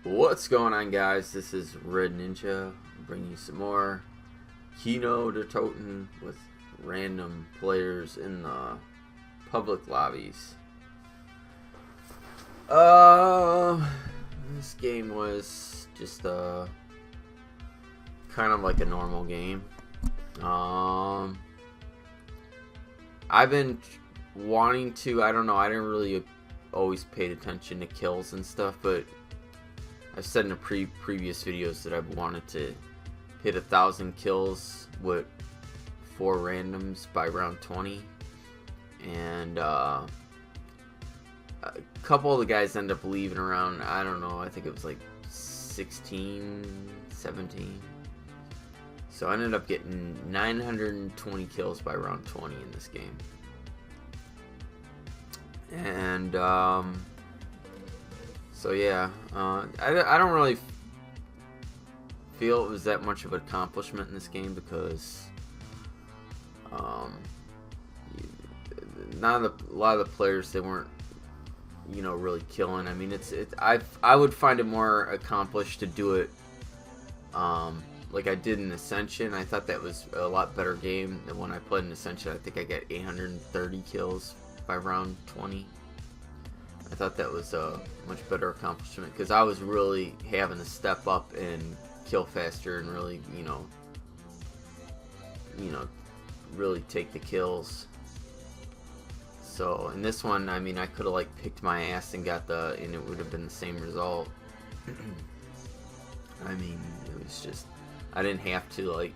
What's going on, guys? This is Red Ninja bringing you some more Kino to Toten with random players in the public lobbies. This game was just kind of like a normal game. I've been wanting to, I don't know, I didn't really always paid attention to kills and stuff, but I've said in the previous videos that I've wanted to hit 1,000 kills with 4 randoms by round 20, and a couple of the guys end up leaving around, I don't know, I think it was like 16, 17. So I ended up getting 920 kills by round 20 in this game. And so yeah, I don't really feel it was that much of an accomplishment in this game because a lot of the players, they weren't, you know, really killing. I mean, I would find it more accomplished to do it like I did in Ascension. I thought that was a lot better game than when I played in Ascension. I think I got 830 kills by round 20. I thought that was a much better accomplishment because I was really having to step up and kill faster and really, you know, really take the kills. So in this one, I mean, I could have like picked my ass and got and it would have been the same result. I mean, it was just, I didn't have to, like,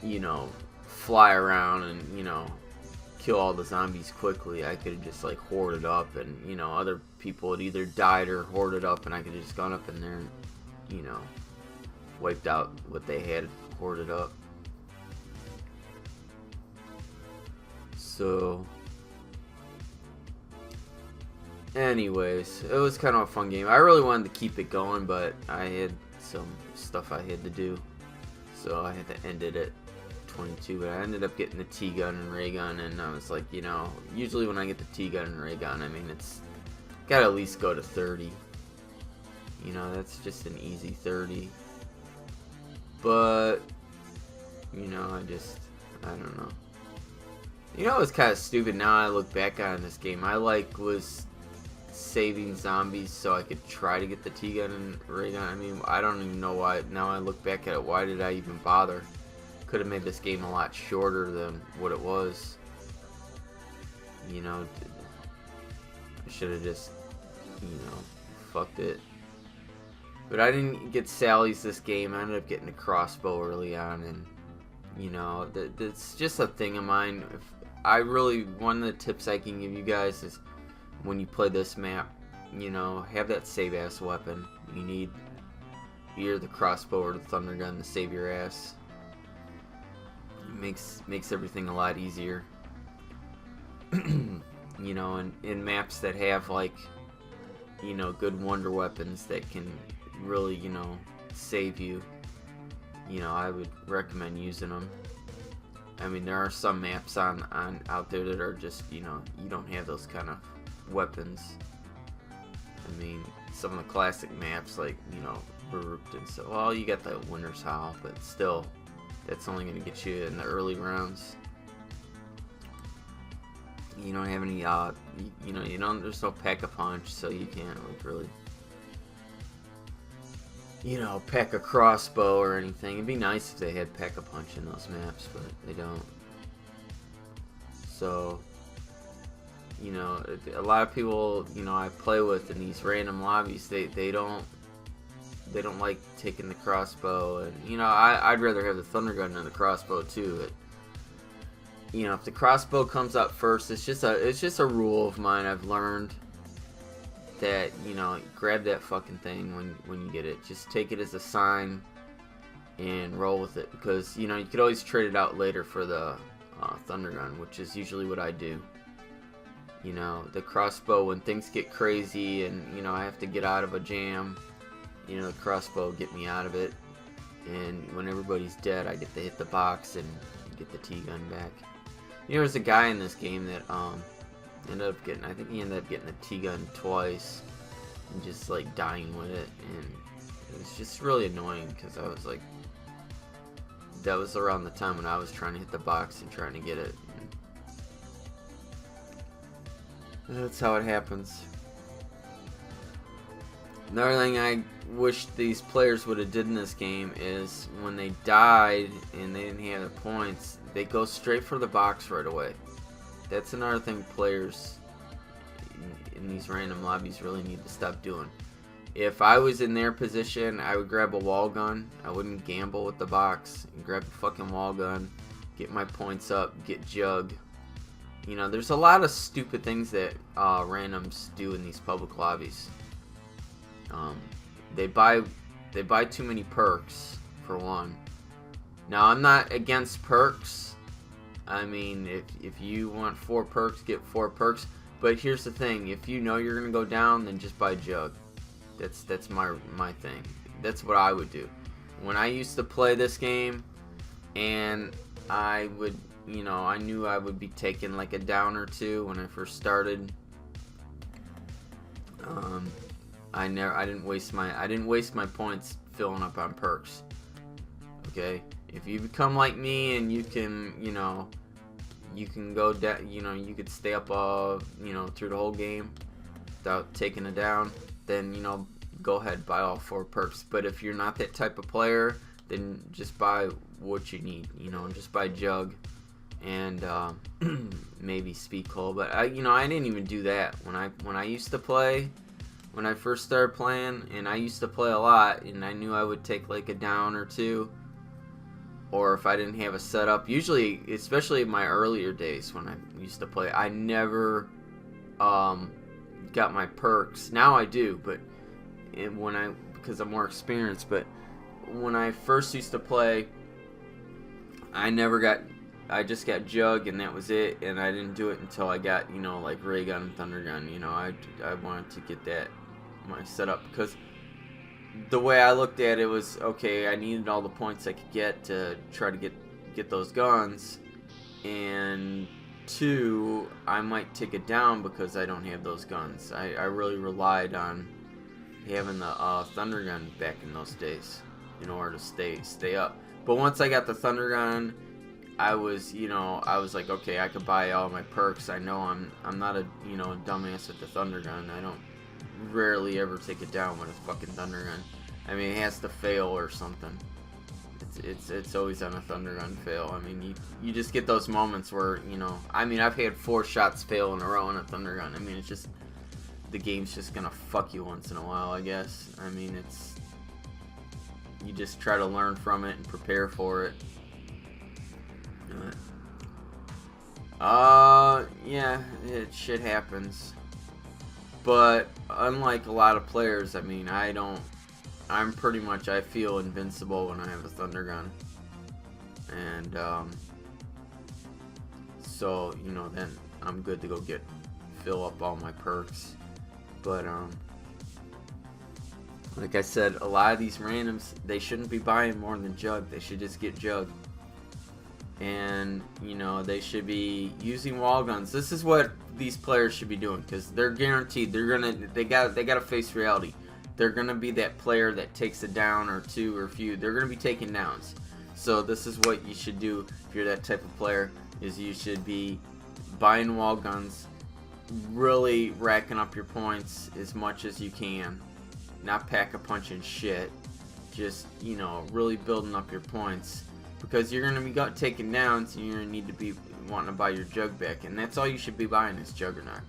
you know, fly around and, you know, kill all the zombies quickly. I could have just, like, hoarded up, and, you know, other people had either died or hoarded up, and I could have just gone up in there and, you know, wiped out what they had hoarded up. So anyways, it was kind of a fun game. I really wanted to keep it going, but I had some stuff I had to do, so I had to end it at 22. But I ended up getting the T-gun and ray gun, and I was like, you know, usually when I get the T-gun and ray gun, I mean, it's gotta at least go to 30. You know, that's just an easy 30. But, you know, I don't know. You know, it's kind of stupid now I look back on this game. I was saving zombies so I could try to get the T-gun and ray gun. I mean, I don't even know why. Now I look back at it, why did I even bother? Could have made this game a lot shorter than what it was. You know, I should have just, you know, fucked it. But I didn't get Sally's this game. I ended up getting a crossbow early on, and, you know, that's just a thing of mine. One of the tips I can give you guys is, when you play this map, you know, have that save ass weapon. You need either the crossbow or the thunder gun to save your ass. It makes everything a lot easier. You know, in maps that have, like, you know, good wonder weapons that can really, you know, save you, you know, I would recommend using them. I mean, there are some maps out there that are just, you know, you don't have those kind of weapons. I mean, some of the classic maps, like, you know, Baruch and so, well, you got the Winter's Howl, but still, that's only going to get you in the early rounds. You don't have any, you know, there's no pack-a-punch, so you can't, like, really, you know, pack a crossbow or anything. It'd be nice if they had pack-a-punch in those maps, but they don't. So, you know, a lot of people, you know, I play with in these random lobbies, they don't like taking the crossbow, and, you know, I'd rather have the thunder gun than the crossbow too. But, you know, if the crossbow comes up first, it's just a rule of mine I've learned, that, you know, grab that fucking thing when you get it. Just take it as a sign and roll with it, because, you know, you could always trade it out later for the thunder gun, which is usually what I do. You know, the crossbow, when things get crazy and, you know, I have to get out of a jam, you know, the crossbow get me out of it, and when everybody's dead, I get to hit the box and get the T-gun back. You know, there's a guy in this game that ended up getting, I think he ended up getting a T-gun twice. and just like dying with it, and it was just really annoying because I was like, that was around the time when I was trying to hit the box and trying to get it. And that's how it happens. Another thing I wish these players would have did in this game is when they died and they didn't have the points, they go straight for the box right away. That's another thing players in these random lobbies really need to stop doing. If I was in their position, I would grab a wall gun. I wouldn't gamble with the box. And grab a fucking wall gun, get my points up, get jug. You know, there's a lot of stupid things that randoms do in these public lobbies. They buy too many perks, for one. Now, I'm not against perks. I mean, if you want 4 perks, get 4 perks. But here's the thing: if you know you're gonna go down, then just buy jug. That's my thing. That's what I would do. When I used to play this game, and I would, you know, I knew I would be taking like a down or two when I first started. I didn't waste my points filling up on perks. Okay, if you become like me and you can, you know, you can go down, you know, you could stay up, you know, through the whole game without taking it down, then, you know, go ahead, buy all 4 perks. But if you're not that type of player, then just buy what you need, you know, just buy jug and maybe speed hole. But I didn't even do that when I used to play. When I first started playing, and I used to play a lot, and I knew I would take like a down or two, or if I didn't have a setup, usually, especially in my earlier days when I used to play, I never got my perks. Now I do, but because I'm more experienced. But when I first used to play, I just got jug, and that was it, and I didn't do it until I got, you know, like ray gun and thunder gun. You know, I wanted to get that my setup, because the way I looked at it was, okay, I needed all the points I could get to try to get those guns, and 2, I might take it down because I don't have those guns. I really relied on having the thunder gun back in those days in order to stay up. But once I got the thunder gun, I was like, okay, I could buy all my perks. I know I'm not a, you know, a dumbass with the thunder gun. I don't rarely ever take it down with a fucking thunder gun. I mean, it has to fail or something. It's always on a thunder gun fail. I mean, you just get those moments where, you know, I mean, I've had 4 shots fail in a row on a thunder gun. I mean, it's just, the game's just gonna fuck you once in a while, I guess. I mean, you just try to learn from it and prepare for it. Yeah, shit happens. But unlike a lot of players, I mean, I'm pretty much, I feel invincible when I have a thunder gun. And, so, you know, then I'm good to go fill up all my perks. But, like I said, a lot of these randoms, they shouldn't be buying more than jug. They should just get jug. And, you know, they should be using wall guns. This is what these players should be doing, because they're guaranteed they gotta face reality. They're gonna be that player that takes a down or 2 or a few. They're gonna be taking downs. So this is what you should do if you're that type of player, is you should be buying wall guns, really racking up your points as much as you can, not pack-a-punching shit, just, you know, really building up your points. Because you're going to be taking downs, and you're going to need to be wanting to buy your jug back. And that's all you should be buying is Juggernog.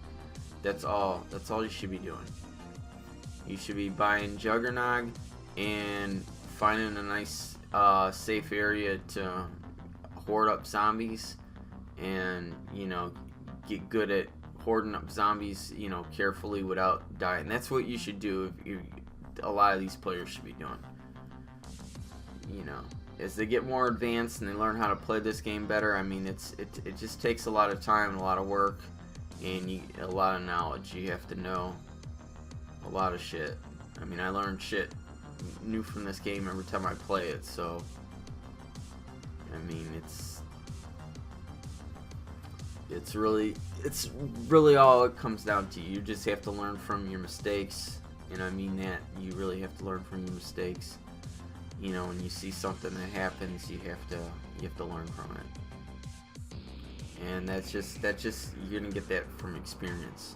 That's all you should be doing. You should be buying Juggernog and finding a nice safe area to hoard up zombies. And, you know, get good at hoarding up zombies, you know, carefully without dying. That's what you should do. A lot of these players should be doing. You know, as they get more advanced and they learn how to play this game better, I mean, it just takes a lot of time and a lot of work, and a lot of knowledge. You have to know a lot of shit. I mean, I learn shit new from this game every time I play it, so, I mean, it's really all it comes down to. You just have to learn from your mistakes and I mean that. You really have to learn from your mistakes. You know, when you see something that happens, you have to learn from it. And that's just you're gonna get that from experience.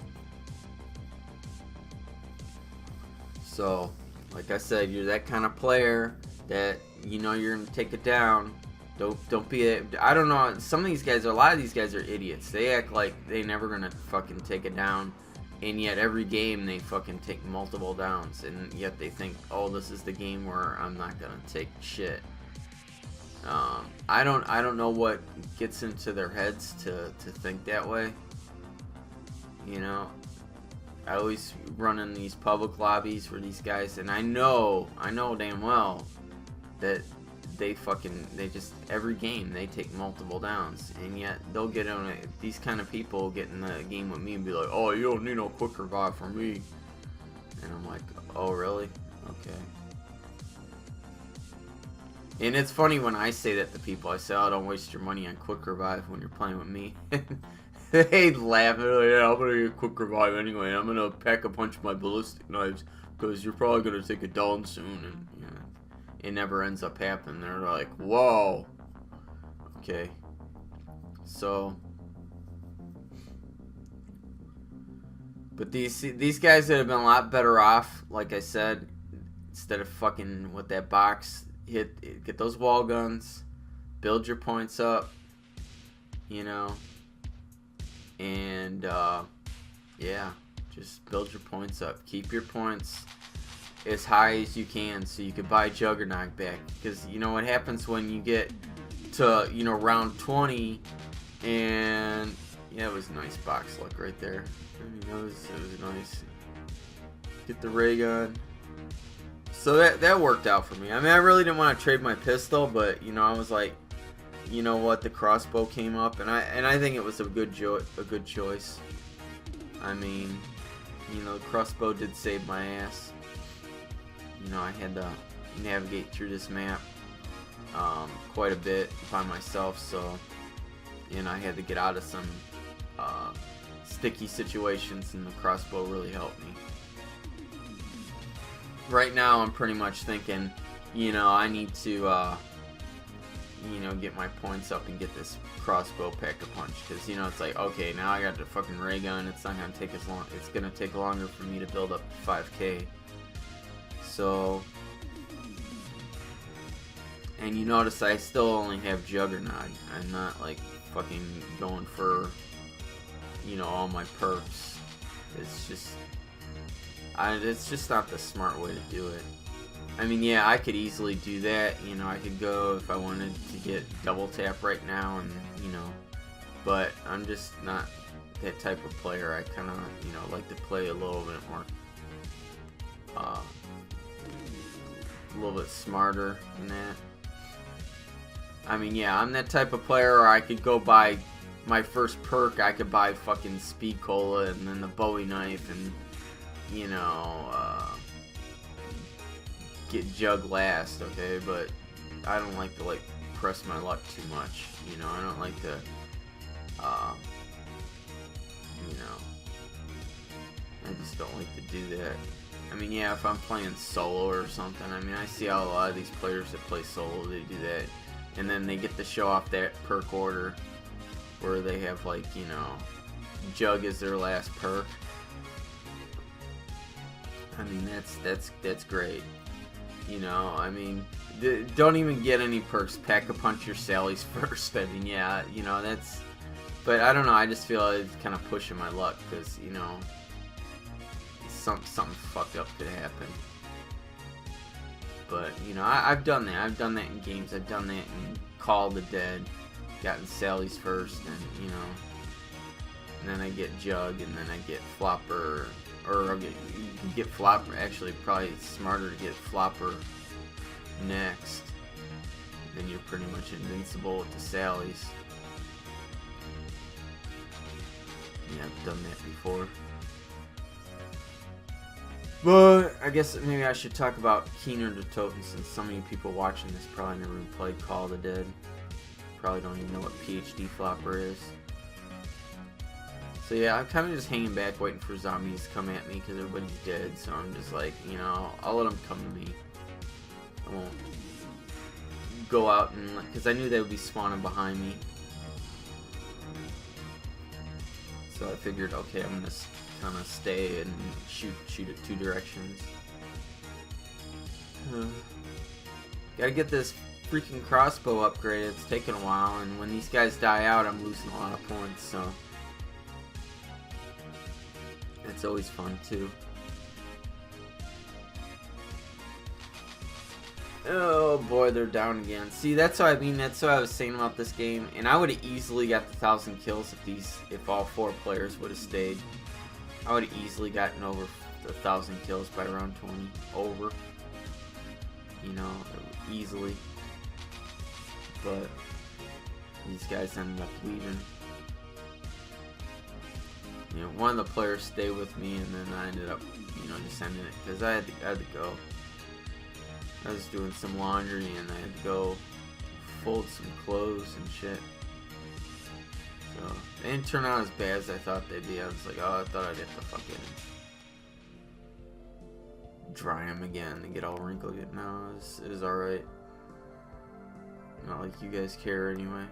So, like I said, you're that kind of player that you know you're gonna take it down. Don't be I don't know. Some of these guys, a lot of these guys are idiots. They act like they never gonna fucking take it down, and yet every game they fucking take multiple downs, and yet they think, oh, this is the game where I'm not gonna take shit. I don't know what gets into their heads to think that way. You know, I always run in these public lobbies for these guys, and I know damn well that they just every game they take multiple downs, and yet they'll get on it. These kind of people get in the game with me and be like, oh, you don't need no quick revive from me, and I'm like, oh really? Okay. And it's funny when I say that to people. I say, oh, don't waste your money on quick revive when you're playing with me. They laugh. They're like, yeah, I'm gonna get quick revive anyway. I'm gonna pack a punch my ballistic knives because you're probably gonna take it down soon, and you know, it never ends up happening. They're like, whoa. Okay. So, but these guys that have been a lot better off, like I said, instead of fucking with that box, get those wall guns, build your points up, you know, and yeah, just build your points up. Keep your points as high as you can so you can buy Juggernaut back, because you know what happens when you get to, you know, round 20, and yeah, it was a nice box luck right there. I mean, it was nice. Get the ray gun. So that worked out for me. I mean, I really didn't want to trade my pistol, but you know, I was like, you know what, the crossbow came up, and I think it was a good choice. I mean, you know, the crossbow did save my ass. You know, I had to navigate through this map quite a bit by myself, so you know, I had to get out of some sticky situations, and the crossbow really helped me. Right now, I'm pretty much thinking, you know, I need to, you know, get my points up and get this crossbow pack-a-punch, because, you know, it's like, okay, now I got the fucking ray gun. It's not gonna take as long. It's gonna take longer for me to build up 5K. So, and you notice I still only have Juggernaut. I'm not like fucking going for, you know, all my perks. It's just not the smart way to do it. I mean, yeah, I could easily do that. You know, I could go if I wanted to get double tap right now, and you know, but I'm just not that type of player. I kind of, you know, like to play a little bit more, a little bit smarter than that. I mean, yeah, I'm that type of player where I could go buy my first perk. I could buy fucking Speed Cola and then the Bowie knife, and you know, get Jug last, okay? But I don't like to like press my luck too much. You know, I don't like to, you know, I just don't like to do that. I mean, yeah, if I'm playing solo or something, I mean, I see how a lot of these players that play solo, they do that. And then they get to show off that perk order where they have, like, you know, Jug is their last perk. I mean, that's great. You know, I mean, don't even get any perks. Pack-a-punch your Sally's first. I mean, yeah, you know, that's... But I don't know, I just feel like it's kind of pushing my luck because, you know, something fucked up could happen. But, you know, I've done that. I've done that in games. I've done that in Call of the Dead. Gotten Sally's first, and, you know, and then I get Jug, and then I get Flopper, or you can get Flopper. Actually, probably smarter to get Flopper next. Then you're pretty much invincible with the Sally's. Yeah, I've done that before. But I guess maybe I should talk about Kino the Token, since some of you people watching this probably never even played Call of the Dead. Probably don't even know what PhD Flopper is. So yeah, I'm kind of just hanging back waiting for zombies to come at me because everybody's dead. So I'm just like, you know, I'll let them come to me. I won't go out and, because I knew they would be spawning behind me. So I figured, okay, I'm gonna kind of stay and shoot at 2 directions. Gotta get this freaking crossbow upgraded. It's taking a while, and when these guys die out, I'm losing a lot of points, so it's always fun too. Oh boy, they're down again. See, that's what I mean. That's what I was saying about this game. And I would have easily got the 1,000 kills if all 4 players would have stayed. I would have easily gotten over 1,000 kills by round 20. Over. You know, easily. But these guys ended up leaving. You know, one of the players stayed with me, and then I ended up, you know, just ending it because I had to go. I was doing some laundry and I had to go fold some clothes and shit. So they didn't turn out as bad as I thought they'd be. I was like, oh, I thought I'd have to fucking dry them again and get all wrinkled. No, it was alright. Not like you guys care anyway.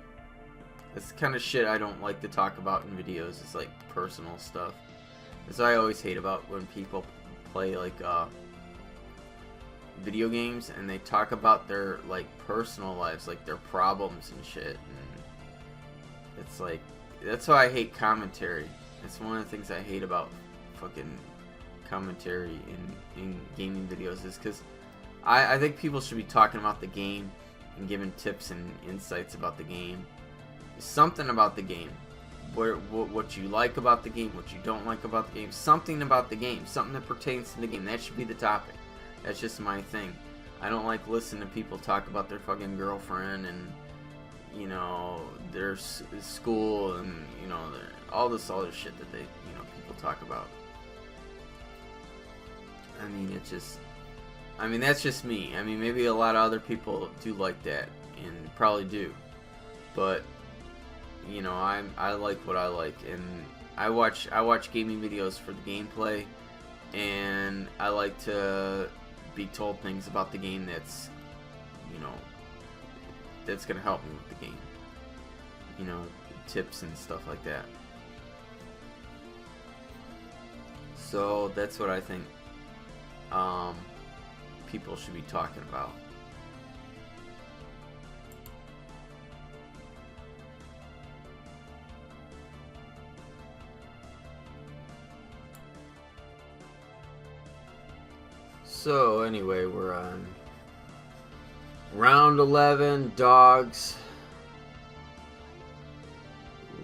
That's the kind of shit I don't like to talk about in videos. It's like personal stuff. That's what I always hate about when people play like video games and they talk about their like personal lives, like their problems and shit, and it's like, that's why I hate commentary. It's one of the things I hate about fucking commentary in gaming videos, is because I think people should be talking about the game and giving tips and insights about the game, something about the game, what you like about the game, what you don't like about the game, something about the game, something that pertains to the game. That should be the topic. That's just my thing. I don't like listening to people talk about their fucking girlfriend and, you know, their school and, you know, all this other shit that they, you know, people talk about. I mean, it's just, I mean, that's just me. I mean, maybe a lot of other people do like that, and probably do. But, you know, I like what I like, and I watch gaming videos for the gameplay, and I like to be told things about the game that's, you know, that's gonna help me with the game. You know, tips and stuff like that. So that's what I think people should be talking about. So anyway, we're on round 11, dogs.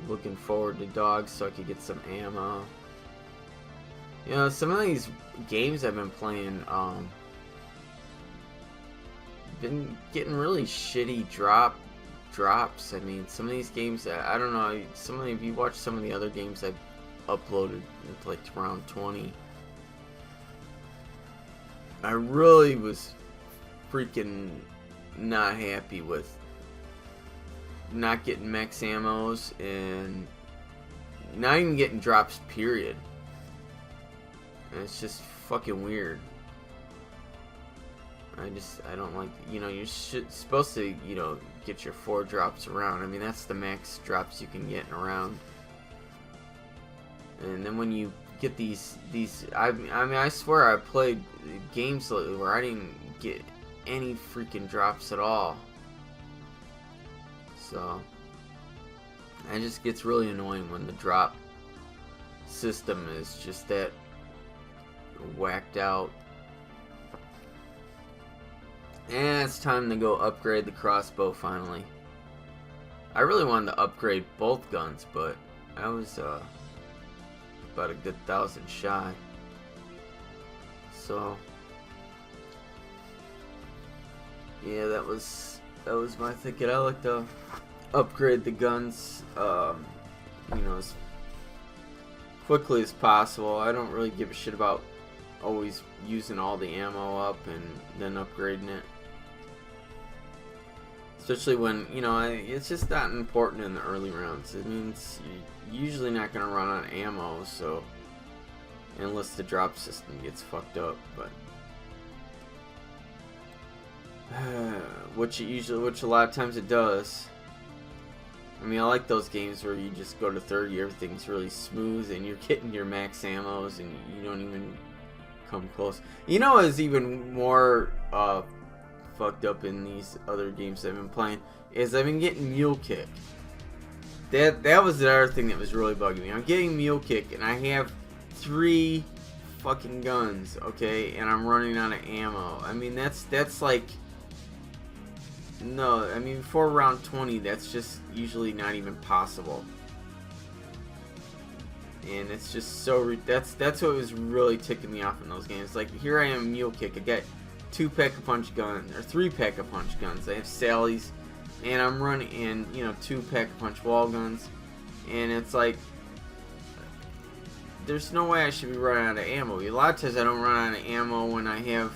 Looking forward to dogs so I could get some ammo. You know, some of these games I've been playing, been getting really shitty drops. I mean, some of these games, I don't know, if you watch some of the other games I've uploaded, like round 20, I really was freaking not happy with not getting max ammos and not even getting drops, period. And it's just fucking weird. I don't like, you know, you're supposed to, you know, get your 4 drops around. I mean, that's the max drops you can get in a round. And then when you get these I mean, I swear I played games lately where I didn't get any freaking drops at all. So it just gets really annoying when the drop system is just that whacked out. And it's time to go upgrade the crossbow finally. I really wanted to upgrade both guns, but I was about a good 1,000 shy. So yeah, that was my thinking. I like to upgrade the guns, you know, as quickly as possible. I don't really give a shit about always using all the ammo up and then upgrading it. Especially when, you know, it's just not important in the early rounds. It means you're usually not going to run out of ammo, so unless the drop system gets fucked up, but which a lot of times it does. I mean, I like those games where you just go to 30, everything's really smooth, and you're getting your max ammos, and you don't even come close. You know, it's even more fucked up in these other games I've been playing is I've been getting mule kick. That was the other thing that was really bugging me. I'm getting mule kick, and I have 3 fucking guns, okay, and I'm running out of ammo. I mean, that's like, no, I mean, before round 20, that's just usually not even possible. And it's just so, that's what was really ticking me off in those games. Like, here I am, mule kick. I got 2 pack-a-punch guns, or 3 pack-a-punch guns. I have Sally's, and I'm running in, you know, 2 pack-a-punch wall guns. And it's like, there's no way I should be running out of ammo. A lot of times I don't run out of ammo when I have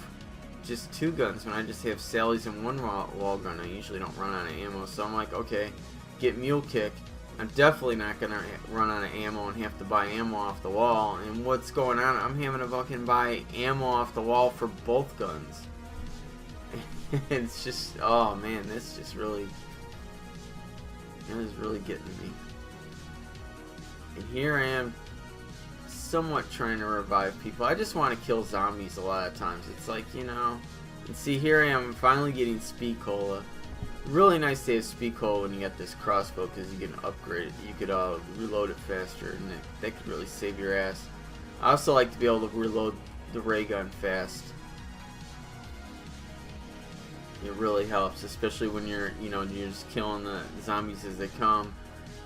just 2 guns. When I just have Sally's and 1 wall gun, I usually don't run out of ammo. So I'm like, okay, get mule kick. I'm definitely not gonna run out of ammo and have to buy ammo off the wall. And what's going on? I'm having to fucking buy ammo off the wall for both guns. It's just, oh man, this is really getting me. And here I am, somewhat trying to revive people. I just want to kill zombies a lot of times. It's like, you know, and see, here I am finally getting speed cola. Really nice to have speed cola when you get this crossbow, because you can upgrade it. You could reload it faster, and that could really save your ass. I also like to be able to reload the ray gun fast. It really helps, especially when you're just killing the zombies as they come.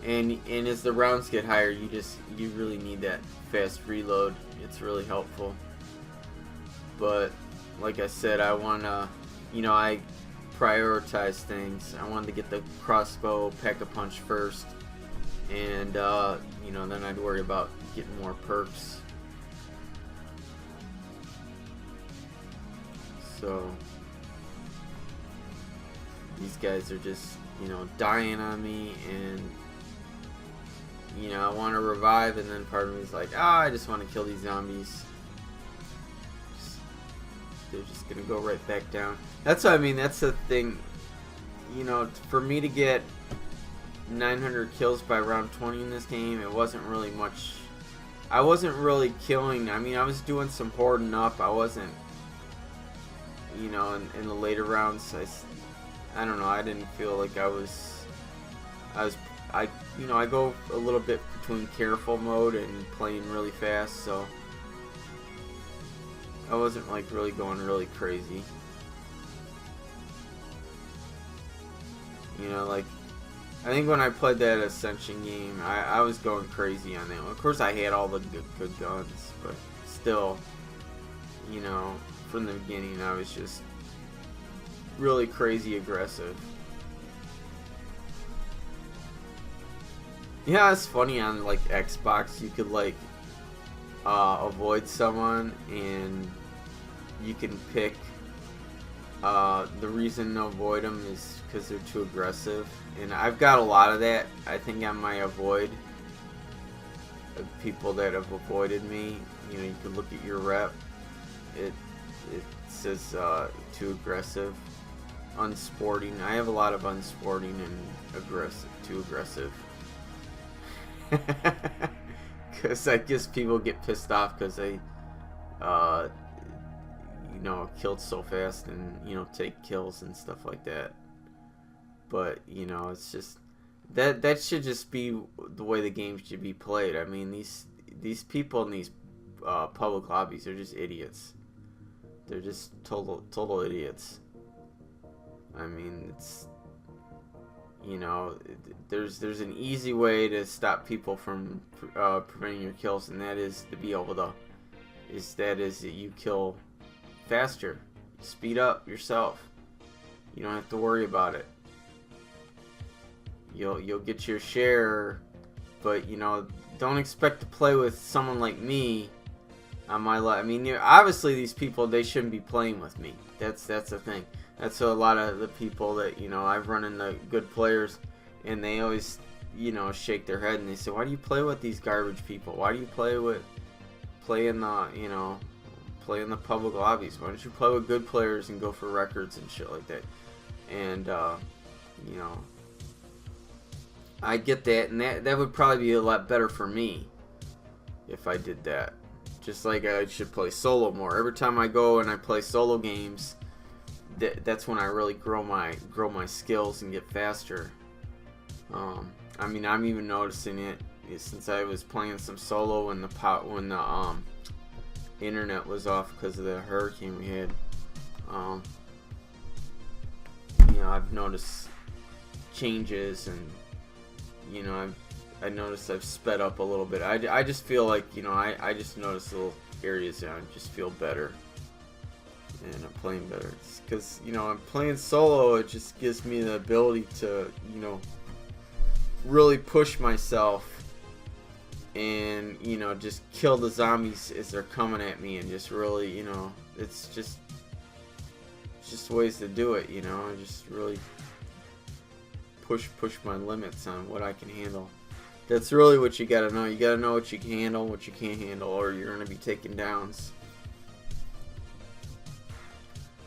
And as the rounds get higher, you really need that fast reload. It's really helpful. But like I said, I wanna, I prioritize things. I wanted to get the crossbow pack-a-punch first, and then I'd worry about getting more perks. So these guys are just, dying on me, and I want to revive, and then part of me is like, I just want to kill these zombies. They're just gonna go right back down. That's what I mean. That's the thing. For me to get 900 kills by round 20 in this game, it wasn't really much. I wasn't really killing. I mean, I was doing some hoarding up. I wasn't, in the later rounds. I don't know. I didn't feel like I go a little bit between careful mode and playing really fast, so I wasn't like really going really crazy. Like, I think when I played that Ascension game, I was going crazy on that one. Of course, I had all the good guns, but still, from the beginning, I was just really crazy aggressive. Yeah, it's funny on like Xbox, you could like avoid someone, and you can pick the reason to avoid them is because they're too aggressive, and I've got a lot of that. I think on my avoid of people that have avoided me, you can look at your rep. It says too aggressive, unsporting. I have a lot of unsporting and too aggressive. Because I guess people get pissed off because they killed so fast and take kills and stuff like that. But it's just that should just be the way the game should be played. I mean, these people in these public lobbies are just idiots. They're just total idiots. I mean, it's there's an easy way to stop people from preventing your kills, and that is to be able to that you kill faster, speed up yourself. You don't have to worry about it. You'll get your share, but don't expect to play with someone like me. on my life. I mean, obviously these people, they shouldn't be playing with me. That's the thing. That's a lot of the people that, you know, I've run into good players, and they always, you know, shake their head and they say, why do you play with these garbage people? Why do you play in the, you know, play in the public lobbies? Why don't you play with good players and go for records and shit like that? And you know, I get that, and that would probably be a lot better for me if I did that. Just like I should play solo more. Every time I go and I play solo games, that's when I really grow my skills and get faster. I mean, I'm even noticing it since I was playing some solo when the internet was off because of the hurricane we had. You know, I've noticed changes, and you know, I noticed I've sped up a little bit. I just feel like, you know, I just noticed little areas that I just feel better, and I'm playing better. Because, you know, I'm playing solo, it just gives me the ability to, you know, really push myself and, you know, just kill the zombies as they're coming at me, and just really, you know, it's just ways to do it, you know. I just really push my limits on what I can handle. That's really what you gotta know. You gotta know what you can handle, what you can't handle, or you're gonna be taking downs.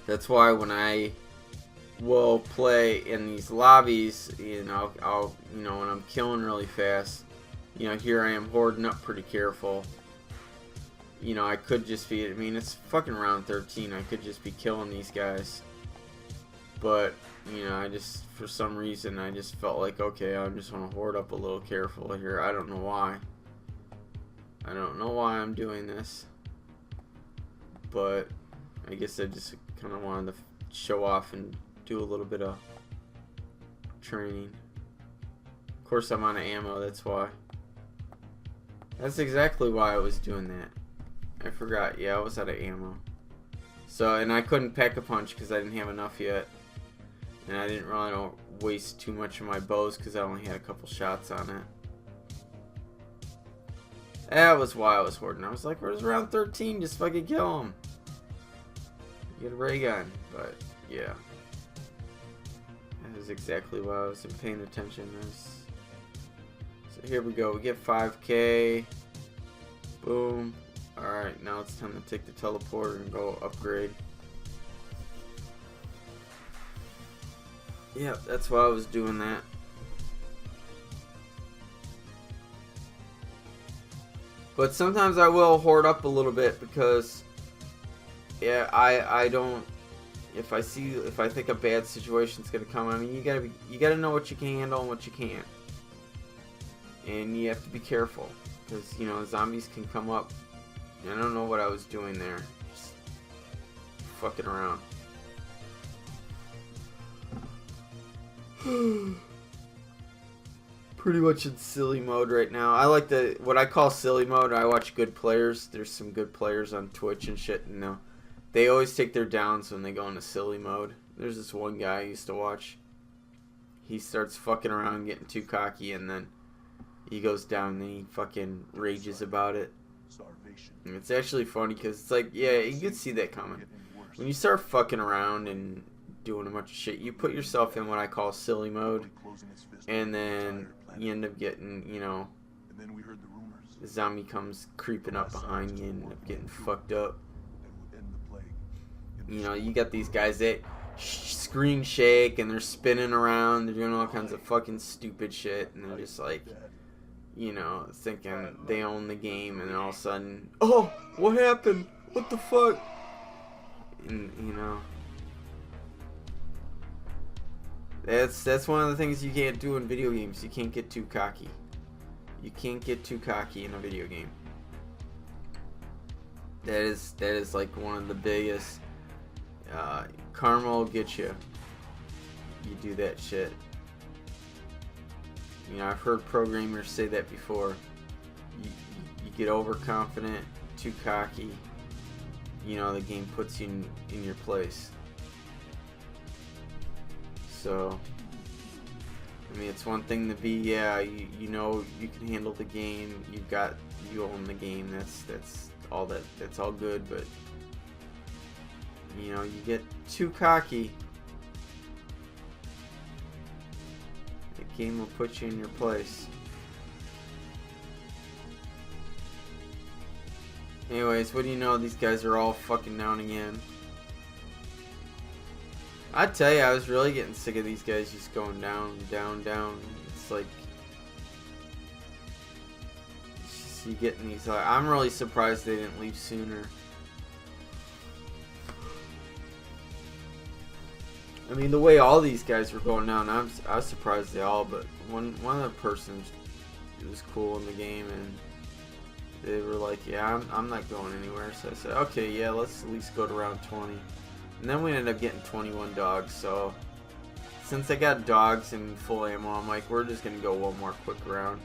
That's why when I will play in these lobbies, you know, I'll you know, when I'm killing really fast, you know, here I am hoarding up pretty careful. You know, I could just be, I mean, it's fucking round 13. I could just be killing these guys. But, you know, I just, for some reason, I just felt like, okay, I just want to hoard up a little careful here. I don't know why. I don't know why I'm doing this. But I guess I just kind of wanted to show off and do a little bit of training. Of course, I'm out of ammo, that's why. That's exactly why I was doing that. I forgot. Yeah, I was out of ammo. So, and I couldn't pack a punch because I didn't have enough yet. And I didn't really waste too much of my bows because I only had a couple shots on it. That was why I was hoarding. I was like, where's round 13? Just fucking kill him. Get a ray gun. But, yeah. That is exactly why I wasn't paying attention. So here we go. We get 5K. Boom. Alright, now it's time to take the teleporter and go upgrade. Yep, that's why I was doing that. But sometimes I will hoard up a little bit because, yeah, I don't. If I think a bad situation's gonna come, I mean, you gotta know what you can handle and what you can't, and you have to be careful because, you know, zombies can come up. I don't know what I was doing there. Just fucking around. Pretty much in silly mode right now. I like what I call silly mode. I watch good players. There's some good players on Twitch and shit, and they always take their downs when they go into silly mode. There's this one guy I used to watch. He starts fucking around, getting too cocky, and then he goes down and he fucking rages about it. And it's actually funny because it's like, yeah, you could see that coming. When you start fucking around and doing a bunch of shit, you put yourself in what I call silly mode, and then you end up getting, you know, the zombie comes creeping up behind you and end up getting fucked up. You know, you got these guys that screen shake and they're spinning around, they're doing all kinds of fucking stupid shit, and they're just like, you know, thinking they own the game, and then all of a sudden, oh, what happened? What the fuck? And, you know, that's one of the things you can't do in video games. You can't get too cocky. You can't get too cocky in a video game. That is like one of the biggest. Karma will get you. You do that shit. You know, I've heard programmers say that before. You get overconfident, too cocky. You know, the game puts you in your place. So, I mean, it's one thing to be, yeah, you know, you can handle the game. You own the game. That's all that. That's all good, but you know, you get too cocky, the game will put you in your place. Anyways, what do you know? These guys are all fucking down again. I tell you, I was really getting sick of these guys just going down, down, down. It's like, it's just, you getting these. I'm really surprised they didn't leave sooner. I mean, the way all these guys were going down, I was surprised they all. But one of the persons was cool in the game, and they were like, "Yeah, I'm not going anywhere." So I said, "Okay, yeah, let's at least go to round 20." And then we ended up getting 21 dogs, so since I got dogs and full ammo, I'm like, we're just going to go one more quick round.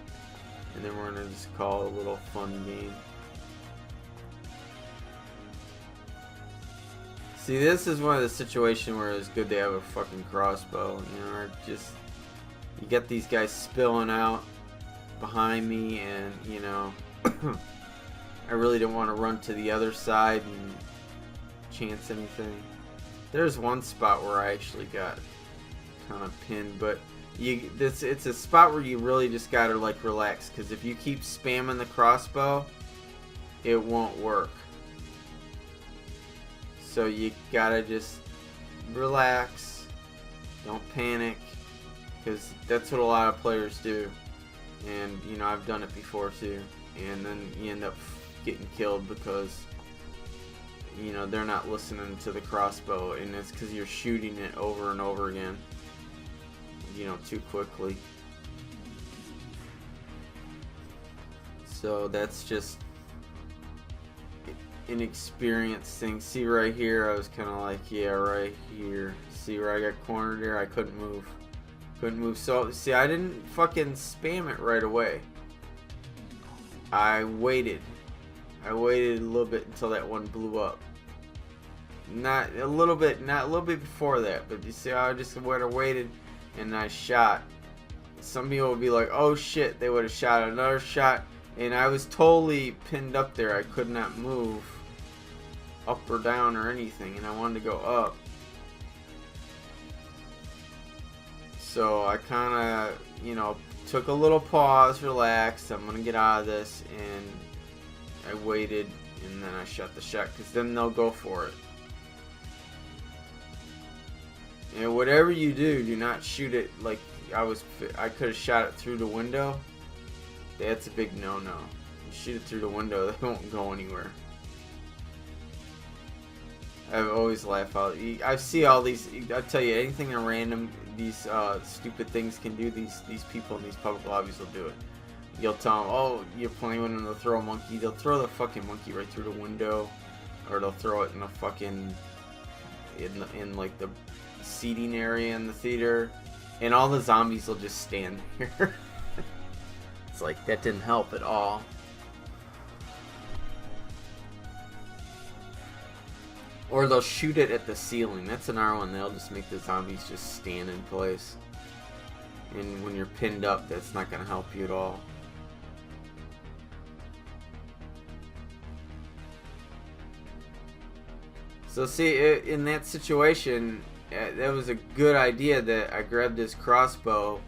And then we're going to just call it a little fun game. See, this is one of the situations where it's good to have a fucking crossbow. You know, or just, you get these guys spilling out behind me, and, you know, I really don't want to run to the other side and chance anything. There's one spot where I actually got kind of pinned, but it's a spot where you really just gotta like relax, because if you keep spamming the crossbow, it won't work. So you gotta just relax, don't panic, because that's what a lot of players do, and you know, I've done it before too, and then you end up getting killed because, you know, they're not listening to the crossbow, and it's because you're shooting it over and over again, you know, too quickly. So that's just an experience thing. See right here, I was kind of like, yeah, right here. See where I got cornered there? I couldn't move. So see, I didn't fucking spam it right away. I waited a little bit until that one blew up. Not a little bit before that, but you see how I just would have waited and I shot. Some people would be like, oh shit, they would have shot another shot, and I was totally pinned up there. I could not move up or down or anything, and I wanted to go up. So I kind of, you know, took a little pause, relaxed. I'm gonna get out of this, and I waited, and then I shot the shot, because then they'll go for it. And whatever you do, do not shoot it like I could have shot it through the window. That's a big no-no. You shoot it through the window, they won't go anywhere. I've always laughed out. I see all these. I tell you, anything at random, these stupid things can do. These people in these public lobbies will do it. You'll tell them, oh, you're playing with them, they'll throw a monkey. They'll throw the fucking monkey right through the window, or they'll throw it in a fucking in like the seating area in the theater, and all the zombies will just stand there. It's like, that didn't help at all. Or they'll shoot it at the ceiling. That's another one. They'll just make the zombies just stand in place, and when you're pinned up, that's not going to help you at all. So see, in that situation, that was a good idea that I grabbed this crossbow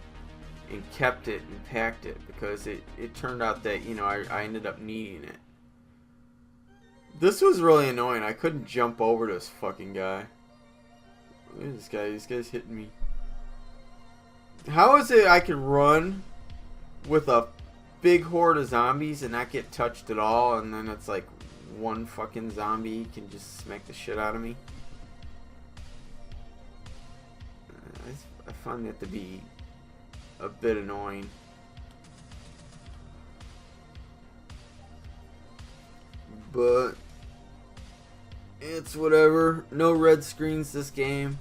and kept it and packed it, because it turned out that, you know, I ended up needing it. This was really annoying. I couldn't jump over this fucking guy. Look at this guy. This guy's hitting me. How is it I can run with a big horde of zombies and not get touched at all, and then it's like one fucking zombie can just smack the shit out of me? I find that to be a bit annoying. But it's whatever. No red screens this game.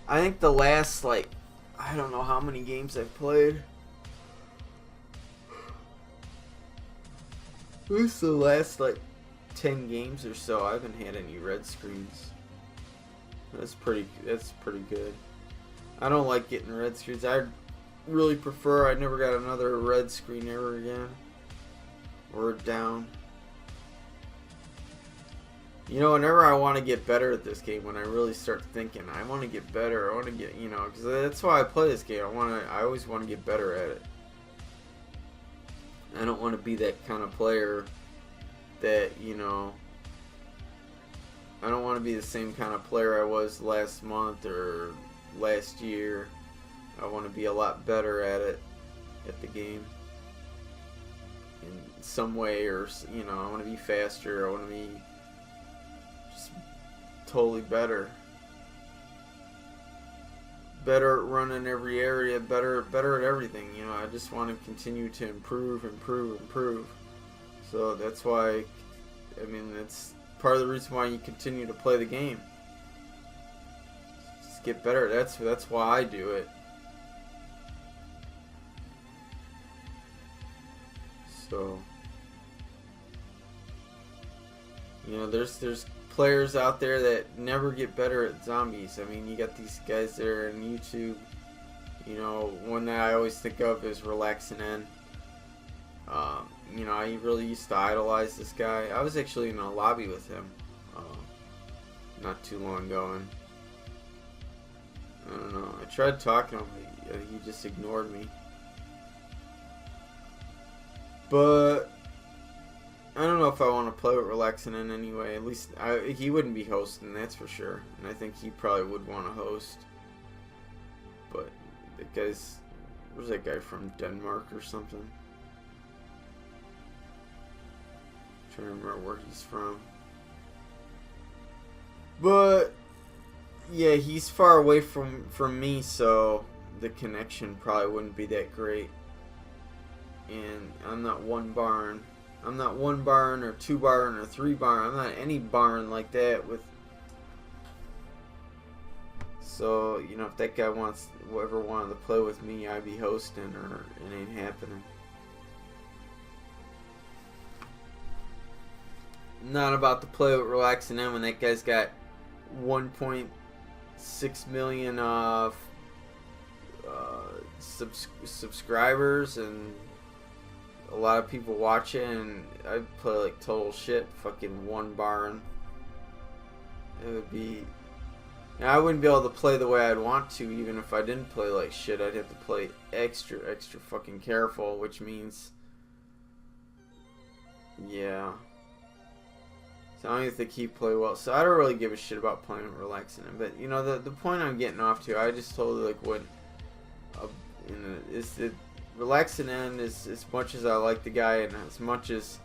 I think the last, like, I don't know how many games I've played. At least the last, like, 10 games or so, I haven't had any red screens. That's pretty good. I don't like getting red screens. I really prefer I never got another red screen ever again. Or down. You know, whenever I want to get better at this game, when I really start thinking, I want to get better, I want to get, you know, because that's why I play this game. I always want to get better at it. I don't want to be that kind of player that, you know, I don't want to be the same kind of player I was last month or last year. I want to be a lot better at it, at the game, in some way, or, you know, I want to be faster, I want to be just totally better at running every area, better at everything. You know, I just want to continue to improve. So that's why, I mean, that's part of the reason why you continue to play the game. Just get better. That's why I do it. So, you know, there's players out there that never get better at zombies. I mean, you got these guys there on YouTube. You know, one that I always think of is Relaxin' N. You know, I really used to idolize this guy. I was actually in a lobby with him not too long ago, and I don't know. I tried talking to him, but he just ignored me. But I don't know if I want to play with Relaxin' N anyway. At least he wouldn't be hosting, that's for sure. And I think he probably would want to host. But the guy's, where's that guy from? Denmark or something? I'm trying to remember where he's from. But yeah, he's far away from me, so the connection probably wouldn't be that great. And I'm not one barn. I'm not one barn or two barn or three barn. I'm not any barn like that with. So, you know, if that guy ever wanted to play with me, I'd be hosting, or it ain't happening. Not about to play with Relaxin' N when that guy's got 1.6 million subscribers and a lot of people watch it, and I play like total shit, fucking one barn. It would be, I wouldn't be able to play the way I'd want to, even if I didn't play like shit. I'd have to play extra fucking careful, which means, yeah. So I don't even think he play well. So I don't really give a shit about playing with Relaxin' N. But you know, the point I'm getting off to, I just told you like what, you know, is that Relaxin' N is, as much as I like the guy and as much as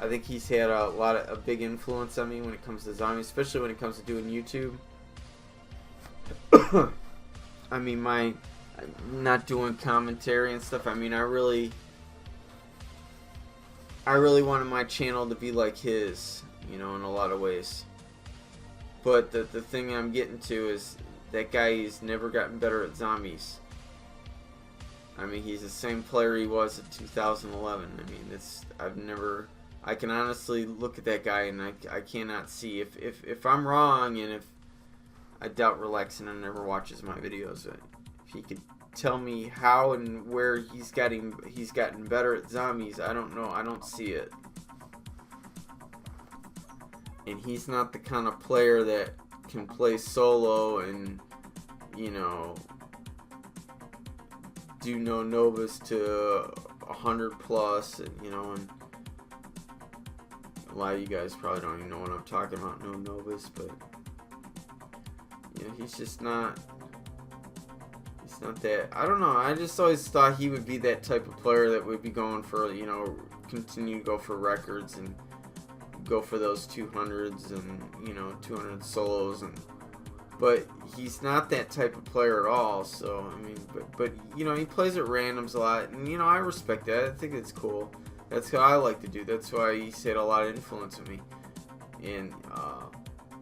I think he's had a big influence on me when it comes to zombies, especially when it comes to doing YouTube. I mean, I'm not doing commentary and stuff. I mean, I really wanted my channel to be like his, you know, in a lot of ways. But the thing I'm getting to is that guy has never gotten better at zombies. I mean, he's the same player he was in 2011. I mean, I can honestly look at that guy and I cannot see if I'm wrong, and if I doubt Relaxin' N never watches my videos. If he could tell me how and where he's gotten better at zombies, I don't know. I don't see it. And he's not the kind of player that can play solo and, you know, do no novas to 100 plus, and, you know, and a lot of you guys probably don't even know what I'm talking about, no novas, but you know, he's just not. He's not that. I don't know. I just always thought he would be that type of player that would be going for, you know, continue to go for records and go for those 200s and, you know, 200 solos, and but he's not that type of player at all. So I mean, but you know, he plays at randoms a lot, and you know, I respect that. I think it's cool. That's how I like to do. That's why he's had a lot of influence on me, and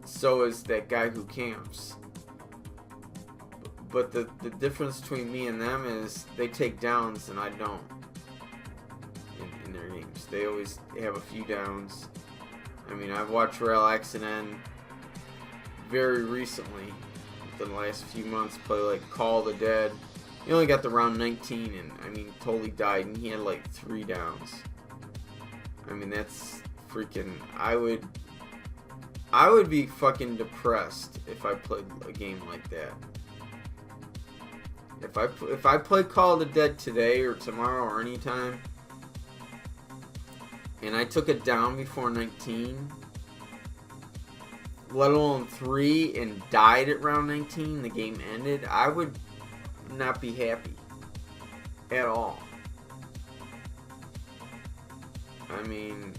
so is that guy who camps. But the difference between me and them is they take downs and I don't in their games. They always have a few downs. I mean, I've watched Relaxin' N very recently, within the last few months, play like Call of the Dead. He only got to round 19 and, I mean, totally died, and he had like 3 downs. I mean, that's freaking, I I would be fucking depressed if I played a game like that. If I play Call of the Dead today or tomorrow or anytime, and I took it down before 19, let alone 3, and died at round 19, the game ended, I would not be happy at all. I mean,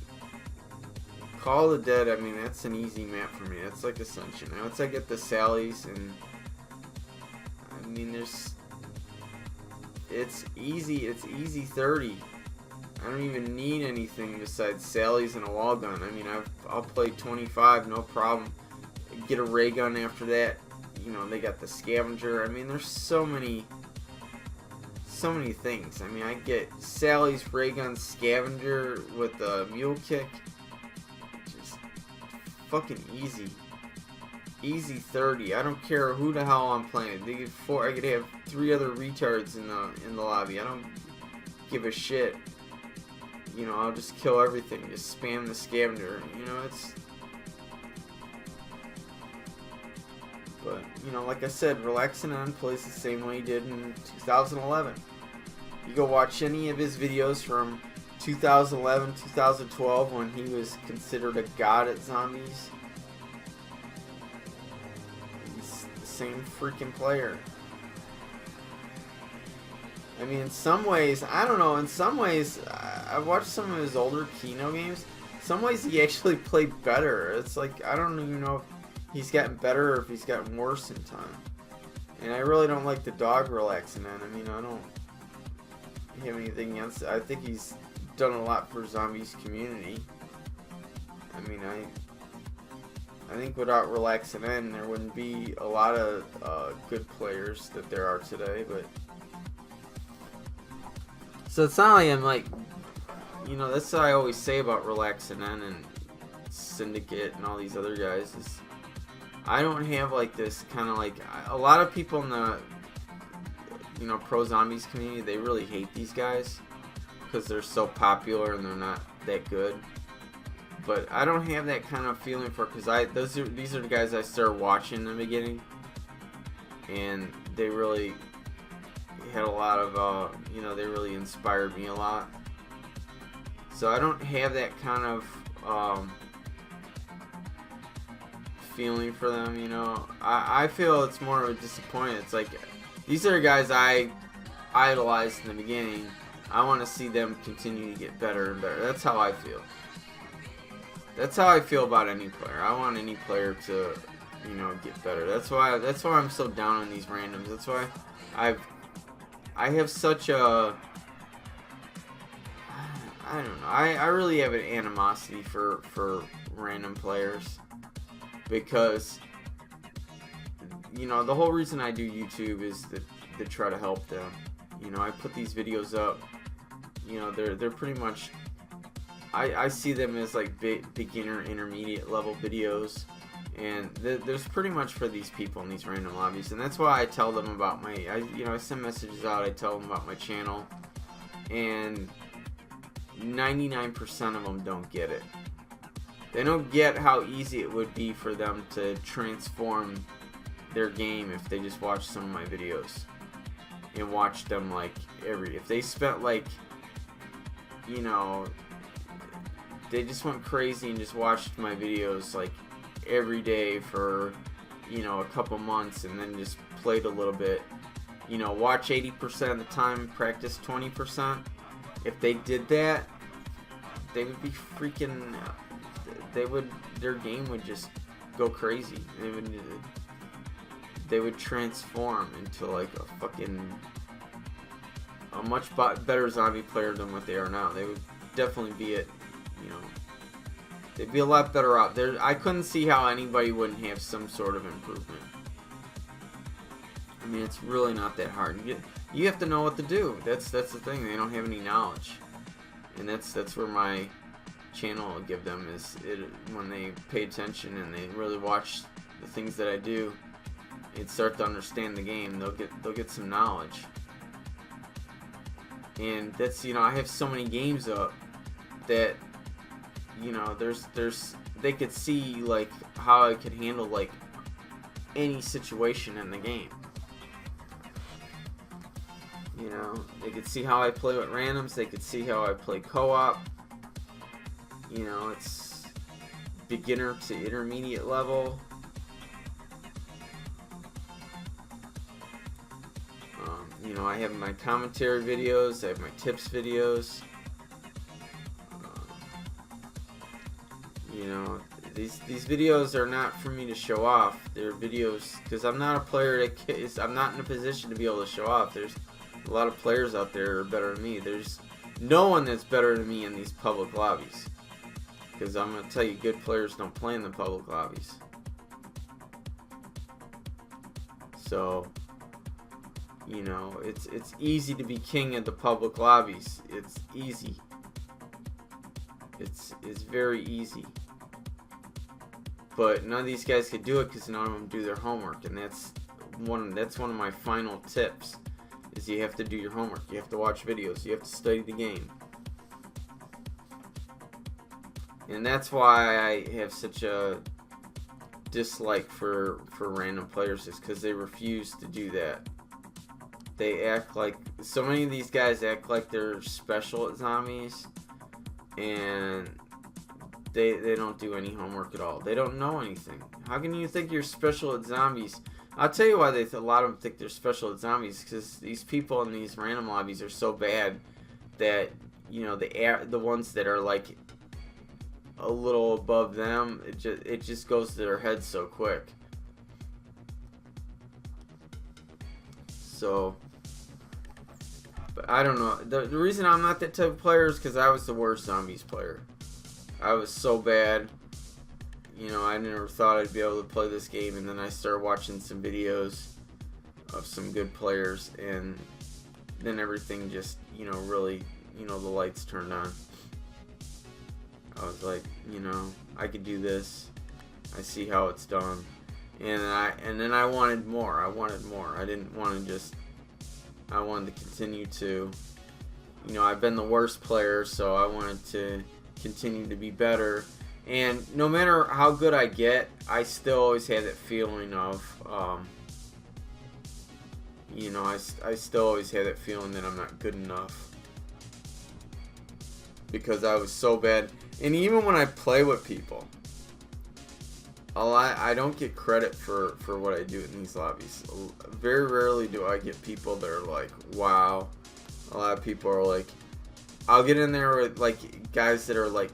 Call of the Dead, I mean, that's an easy map for me. That's like Ascension. Once I get the Sallies, and I mean, it's easy 30. I don't even need anything besides Sallies and a wall gun. I mean, I'll play 25, no problem. Get a ray gun after that. You know, they got the scavenger. I mean, there's so many things. I mean, I get Sally's ray gun scavenger with the mule kick. Just fucking easy. Easy 30. I don't care who the hell I'm playing. They get 4. I could have 3 other retards in the lobby. I don't give a shit. You know, I'll just kill everything. Just spam the scavenger. You know, it's. But, you know, like I said, Relaxing On plays the same way he did in 2011. You go watch any of his videos from 2011, 2012, when he was considered a god at zombies. He's the same freaking player. I mean, in some ways, I don't know, in some ways, I watched some of his older Kino games. In some ways, he actually played better. It's like, I don't even know if he's gotten better or if he's gotten worse in time. And I really don't like the dog Relaxing On. I mean, I don't have anything against it. I think he's done a lot for zombies community. I mean, I think without Relaxing On, there wouldn't be a lot of good players that there are today, but so it's not like I'm like, you know, that's what I always say about Relaxing On and Syndicate and all these other guys is I don't have like this kind of like, a lot of people in the, you know, pro zombies community, they really hate these guys because they're so popular and they're not that good. But I don't have that kind of feeling for, because these are the guys I started watching in the beginning, and they really had a lot of you know, they really inspired me a lot. So I don't have that kind of feeling for them, you know. I feel it's more of a disappointment. It's like, these are guys I idolized in the beginning. I want to see them continue to get better and better. That's how I feel. That's how I feel about any player. I want any player to, you know, get better. That's why I'm so down on these randoms. That's why I have such a, I don't know. I really have an animosity for random players, because, you know, the whole reason I do YouTube is to try to help them. You know, I put these videos up. You know, they're pretty much, I see them as like beginner, intermediate level videos, and there's pretty much for these people in these random lobbies, and that's why I tell them about my, you know, I send messages out. I tell them about my channel, and 99% of them don't get it. They don't get how easy it would be for them to transform their game if they just watched some of my videos and watched them like if they spent like, you know, they just went crazy and just watched my videos like every day for, you know, a couple months, and then just played a little bit, you know, watch 80% of the time, practice 20%. If they did that, they would be freaking, their game would just go crazy. They would transform into like a much better zombie player than what they are now. They would definitely be it, you know, they'd be a lot better out there. I couldn't see how anybody wouldn't have some sort of improvement. I mean, it's really not that hard. You have to know what to do. That's the thing. They don't have any knowledge, and that's where my channel will give them is when they pay attention and they really watch the things that I do and start to understand the game. They'll get some knowledge. And that's, you know, I have so many games up that, you know, there's they could see like how I could handle like any situation in the game. You know, they could see how I play with randoms. They could see how I play co-op. You know, it's beginner to intermediate level. You know, I have my commentary videos. I have my tips videos. You know, these videos are not for me to show off. They're videos because I'm not a player that I'm not in a position to be able to show off. There's a lot of players out there that are better than me. There's no one that's better than me in these public lobbies. Because I'm going to tell you, good players don't play in the public lobbies. So, you know, it's easy to be king at the public lobbies. It's easy. It's very easy. But none of these guys could do it because none of them do their homework, and that's one of my final tips. Is you have to do your homework. You have to watch videos. You have to study the game. And that's why I have such a dislike for random players, is because they refuse to do that. They act like, so many of these guys act like they're special at zombies, and they don't do any homework at all. They don't know anything. How can you think you're special at zombies? I'll tell you why a lot of them think they're special at zombies, because these people in these random lobbies are so bad that, you know, the ones that are like a little above them, it just goes to their heads so quick. So, but I don't know. The reason I'm not that type of player is because I was the worst zombies player. I was so bad. You know, I never thought I'd be able to play this game, and then I started watching some videos of some good players, and then everything just, you know, really, you know, the lights turned on. I was like, you know, I could do this. I see how it's done. And then I wanted more. I wanted more. I didn't want to just, I wanted to continue to, you know, I've been the worst player, so I wanted to continue to be better. And no matter how good I get, I still always had that feeling of, you know, I still always had that feeling that I'm not good enough. Because I was so bad. And even when I play with people, I don't get credit for what I do in these lobbies. Very rarely do I get people that are like, wow. A lot of people are like, I'll get in there with like guys that are like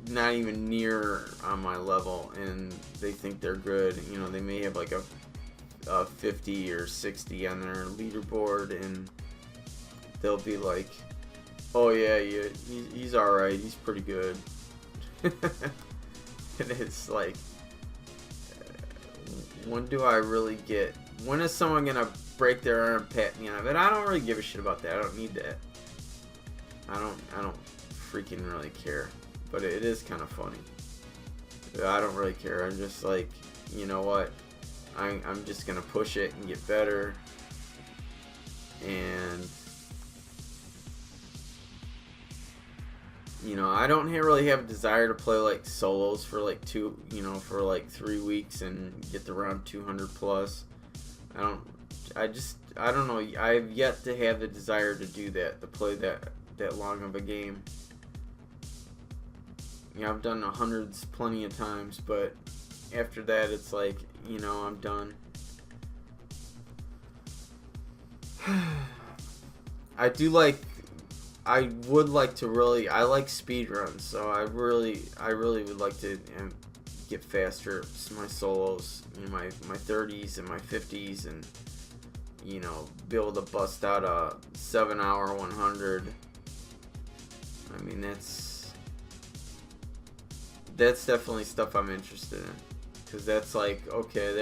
not even near on my level, and they think they're good. You know, they may have like a 50 or 60 on their leaderboard, and they'll be like, oh yeah, he's alright, he's pretty good. And it's like, when do I really get, when is someone gonna break their arm and pat me on it? But I don't really give a shit about that. I don't need that. I don't freaking really care. But it is kind of funny. I don't really care. I'm just like, you know what? I'm just gonna push it and get better. And you know, I don't really have a desire to play like solos for like 3 weeks and get to around 200 plus. I don't know. I've yet to have the desire to do that, to play that long of a game. You know, I've done hundreds plenty of times, but after that, it's like, you know, I'm done. I would like to really, I like speed runs, so I really would like to get faster at my solos, in my 30s and my 50s, and, you know, be able to bust out a 7-hour 100. I mean, that's definitely stuff I'm interested in, because that's like, okay,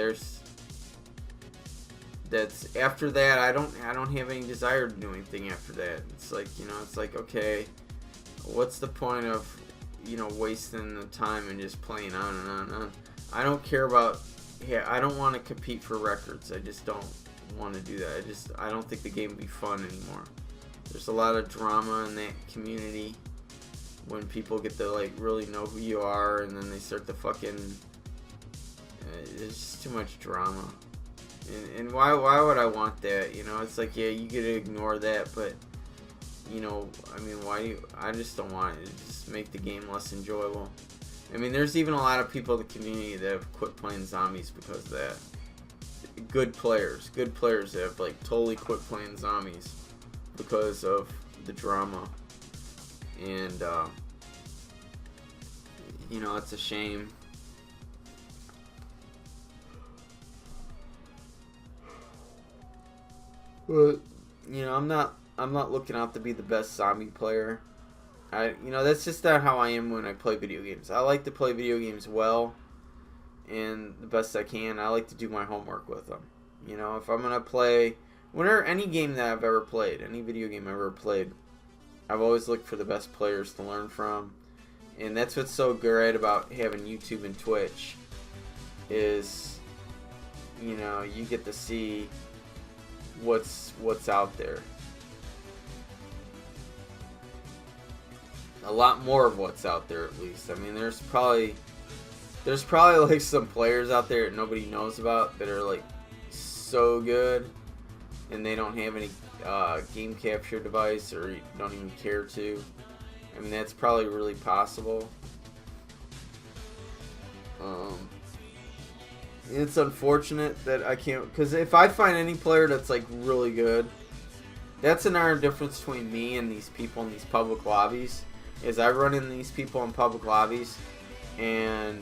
that's after that, I don't have any desire to do anything after that. It's like, you know, it's like, okay, what's the point of, you know, wasting the time and just playing on and on and on? I don't care about, I don't want to compete for records. I just don't want to do that. I don't think the game would be fun anymore. There's a lot of drama in that community. when people get to like really know who you are, and then they start to fucking. There's just too much drama, and why would I want that? You know, it's like, yeah, you could ignore that, but you know, I mean, why do you? I just don't want it. Just make the game less enjoyable. I mean, there's even a lot of people in the community that have quit playing zombies because of that. Good players that have like totally quit playing zombies because of the drama, and you know, it's a shame. But you know, I'm not looking out to be the best zombie player. You know, that's just not how I am when I play video games. I like to play video games well and the best I can. I like to do my homework with them. You know, if I'm gonna play any game that I've ever played, any video game I've ever played, I've always looked for the best players to learn from. And that's what's so great about having YouTube and Twitch is, you know, you get to see what's out there. A lot more of what's out there, at least. I mean, there's probably like some players out there that nobody knows about that are like so good, and they don't have any game capture device or don't even care to. I mean, that's probably really possible. It's unfortunate that I can't, because if I find any player that's like really good, that's another difference between me and these people in these public lobbies. Is I run into these people in public lobbies, and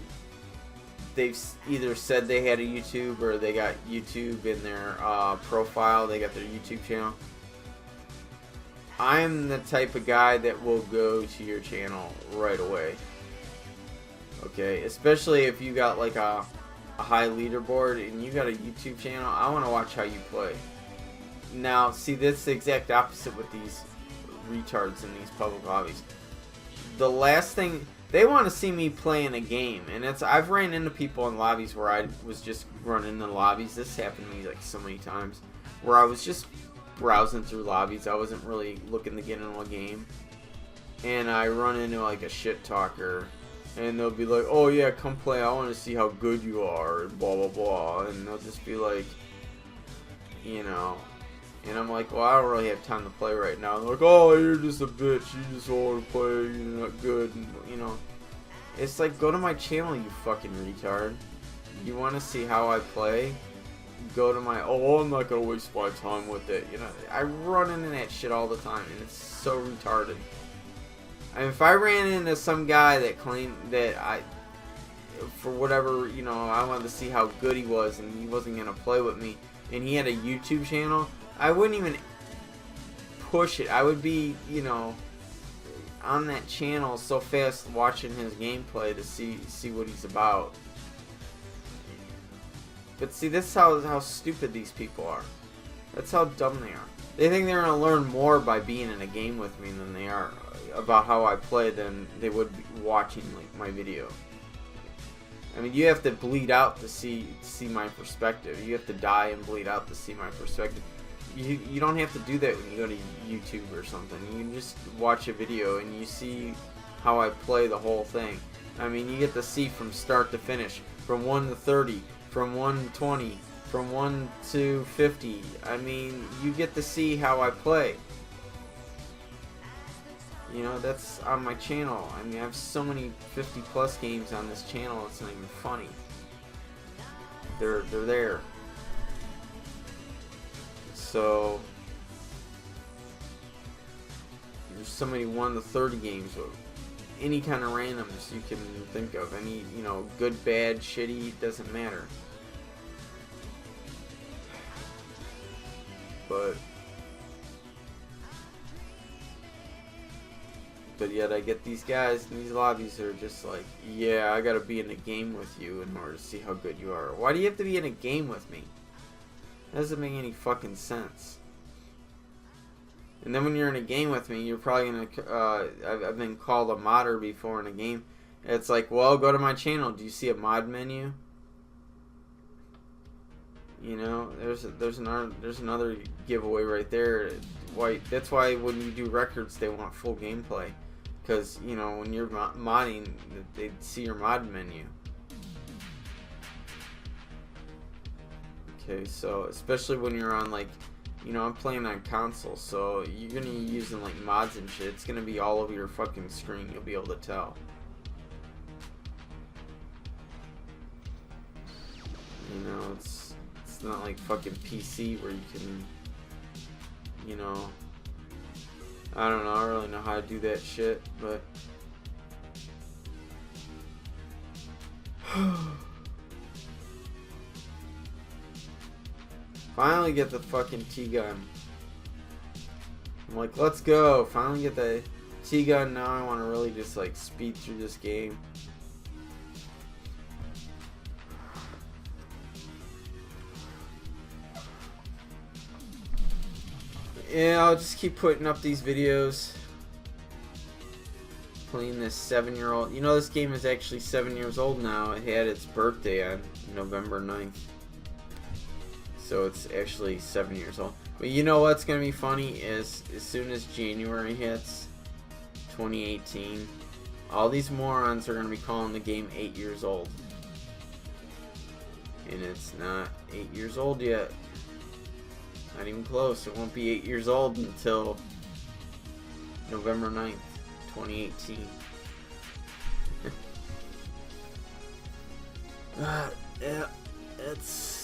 they've either said they had a YouTube or they got YouTube in their profile. They got their YouTube channel. I'm the type of guy that will go to your channel right away. Okay, especially if you got like a high leaderboard and you got a YouTube channel. I want to watch how you play. Now, see, that's the exact opposite with these retards in these public lobbies. The last thing they want to see me play in a game, and I've ran into people in lobbies where I was just running the lobbies. This happened to me like so many times, where I was just browsing through lobbies. I wasn't really looking to get into a game, and I run into like a shit talker, and they'll be like, "Oh yeah, come play. I want to see how good you are," and blah blah blah, and they'll just be like, you know. And I'm like, well, I don't really have time to play right now. And they're like, oh, you're just a bitch. You just want to play. You're not good. And, you know, it's like, go to my channel, you fucking retard. You want to see how I play? Go to my, oh, I'm not going to waste my time with it. You know, I run into that shit all the time, and it's so retarded. I mean, if I ran into some guy that claimed that for whatever, you know, I wanted to see how good he was, and he wasn't going to play with me, and he had a YouTube channel, I wouldn't even push it. I would be, you know, on that channel so fast watching his gameplay to see what he's about. But see, this is how stupid these people are. That's how dumb they are. They think they're going to learn more by being in a game with me than they are about how I play than they would be watching like my video. I mean, you have to bleed out to see my perspective. You have to die and bleed out to see my perspective. You don't have to do that when you go to YouTube or something. You can just watch a video and you see how I play the whole thing. I mean, you get to see from start to finish, from 1 to 30, from 1 to 20, from 1 to 50. I mean, you get to see how I play. You know, that's on my channel. I mean, I have so many 50 plus games on this channel, it's not even funny. They're there. So there's so many 1 to 30 games of any kind of randoms you can think of. Any, you know, good, bad, shitty, doesn't matter. But yet I get these guys in these lobbies that are just like, yeah, I gotta be in a game with you in order to see how good you are. Why do you have to be in a game with me? That doesn't make any fucking sense. And then when you're in a game with me, you're probably gonna, I've been called a modder before in a game. It's like, well, go to my channel. Do you see a mod menu? You know, there's another giveaway right there. That's why when you do records, they want full gameplay. Because, you know, when you're modding, they see your mod menu. Okay, so especially when you're on, like, you know, I'm playing on console, so you're gonna be using like mods and shit. It's gonna be all over your fucking screen. You'll be able to tell. You know, it's not like fucking PC where you can, you know, I don't know. I don't really know how to do that shit, but. Finally get the fucking T-gun. I'm like, let's go. Finally get the T-gun. Now I want to really just like speed through this game. Yeah, I'll just keep putting up these videos. Playing this 7-year-old. You know, this game is actually 7 years old now. It had its birthday on November 9th. So it's actually 7 years old. But you know what's going to be funny is as soon as January hits, 2018, all these morons are going to be calling the game 8 years old. And it's not 8 years old yet. Not even close. It won't be 8 years old until November 9th, 2018. Yeah, it's...